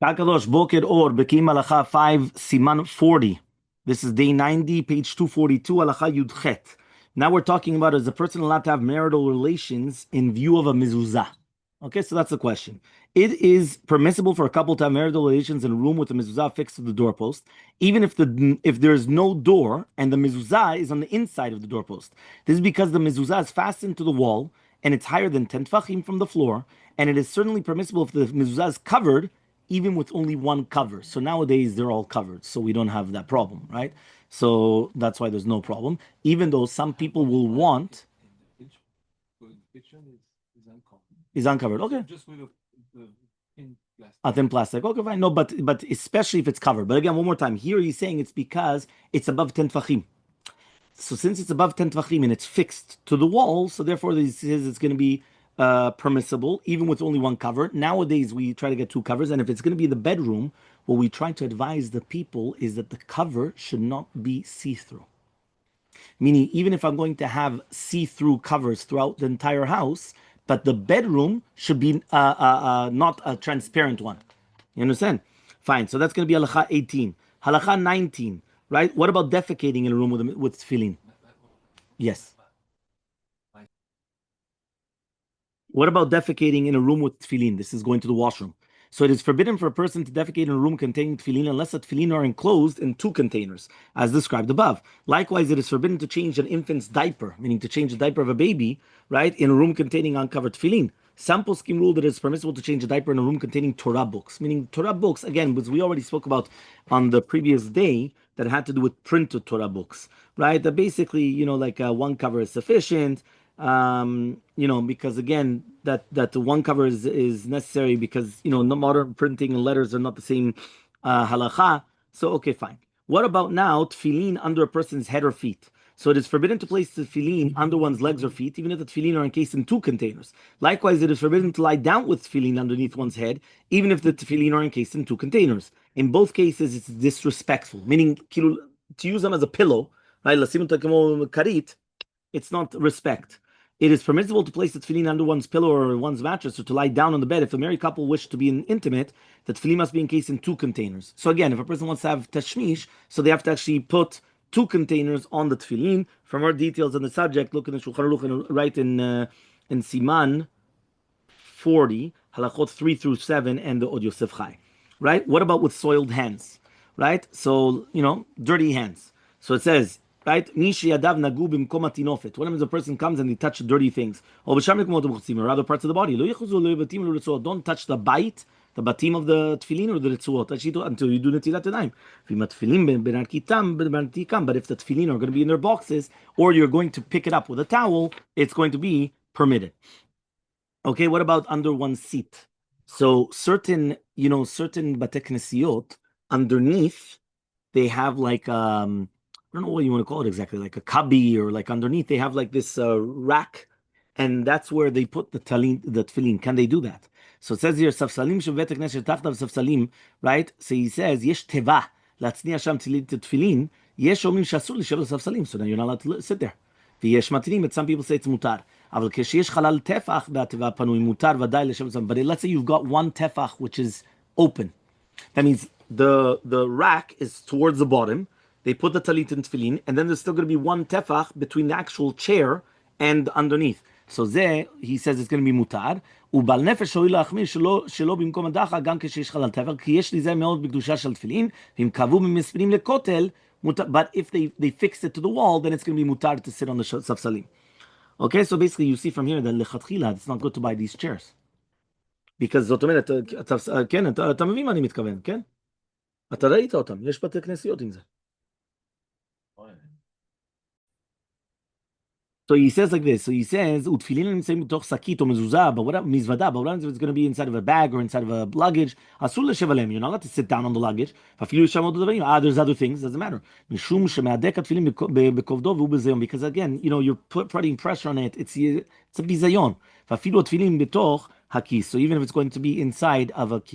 Kakadosh, Boker Or, Bekiim Halacha 5, Siman 40. This is day 90, page 242, Halacha Yudchet. Now we're talking about, is a person allowed to have marital relations in view of a mezuzah? Okay, so that's the question. It is permissible for a couple to have marital relations in a room with a mezuzah fixed to the doorpost, even if there's no door and the mezuzah is on the inside of the doorpost. This is because the mezuzah is fastened to the wall and it's higher than 10 tfachim from the floor, and it is certainly permissible if the mezuzah is covered even with only one cover. So nowadays they're all covered, so we don't have that problem, right? So that's why there's no problem. Even though some people will want is uncovered. Okay. Just with the thin plastic. A thin plastic. Okay, fine. No, but especially if it's covered. But again, one more time. Here he's saying it's because it's above 10 tfachim. So since it's above 10 tvachim and it's fixed to the wall, so therefore he says it's going to be permissible, even with only one cover. Nowadays, we try to get two covers, and if it's going to be the bedroom, what we try to advise the people is that the cover should not be see-through. Meaning, even if I'm going to have see-through covers throughout the entire house, but the bedroom should be not a transparent one. You understand? Fine. So that's going to be halacha 18. Halacha 19. Right? What about defecating in a room with tefillin? Yes. What about defecating in a room with tefillin? This is going to the washroom. So it is forbidden for a person to defecate in a room containing tefillin unless the tefillin are enclosed in two containers, as described above. Likewise, it is forbidden to change an infant's diaper, meaning to change the diaper of a baby, right, in a room containing uncovered tefillin. Some poskim rule that it's permissible to change a diaper in a room containing Torah books, meaning Torah books, again, which we already spoke about on the previous day, that had to do with printed Torah books, right? That basically, like one cover is sufficient, because again, that the one cover is necessary because, no modern printing and letters are not the same halacha. So, okay, fine. What about now tefillin under a person's head or feet? So it is forbidden to place tefillin under one's legs or feet, even if the tefillin are encased in two containers. Likewise, it is forbidden to lie down with tefillin underneath one's head, even if the tefillin are encased in two containers. In both cases, it's disrespectful, meaning to use them as a pillow, right? It's not respect. It is permissible to place the tefillin under one's pillow or one's mattress, or to lie down on the bed. If a married couple wish to be intimate, the tefillin must be encased in two containers. So again, if a person wants to have tashmish, so they have to actually put two containers on the tefillin. For more details on the subject, look in the Shulchan Aruch and write in Siman 40, halachot 3 through 7, and the Od Yosef Chai. Right? What about with soiled hands? Right? So, dirty hands. So it says, right? Mishi yadav nagu bimkom hatinofet. What happens if a person comes and they touch dirty things? Or other parts of the body. Don't touch the bite, the batim of the tefillin or the ritzuot until you do netilat yadayim. But if the tefillin are going to be in their boxes, or you're going to pick it up with a towel, it's going to be permitted. Okay, what about under one's seat? So certain bate knesiyot, underneath, they have like I don't know what you want to call it exactly, like a cubby, or like underneath they have like this rack, and that's where they put the tefillin. Can they do that? So it says here, safsalim shevet knesset tachtav safsalim, right? So he says, yesh teva latzniya sham tefillin, yesh omrim shasur lishav safsalim. So then you're not allowed to sit there. V'yesh matinim, but some people say it's mutar. But let's say you've got one tefach which is open. That means the rack is towards the bottom. They put the talit and tefillin, and then there's still going to be one tefach between the actual chair and underneath. So he says it's going to be mutar. ובעל נפש הואיל להחמיר שלא במקום הדחה גם כשיש חלל תפר, כי יש לזה מאוד בקדושה של תפילין, ואם קבעו במספרים לכותל, but if they fix it to the wall, then it's going to be mutar to sit on the safsalim. Okay, so basically you see from here that lechatchila, it's not good to buy these chairs. Because זאת אומרת, כן, אתה מבין מה אני מתכוון, כן? אתה ראית אותם, יש בתי כנסיות עם זה. So he says like this. So he says, "Utfilin nמצאים בתוך שקית או מזוזה, מזוודה, בעולם it's going to be inside of a bag or inside of a luggage. אסור לשב עליהם. You're not allowed to sit down on the luggage. ואפילו יש שם עוד דברים. There's other things, doesn't matter. משום שמהדק התפילין בכובדו והוא בזיון. Because again, you're putting pressure on it. It's a ביזיון. ואפילו התפילין בתוך הכיס. So even if it's going to be inside of a key.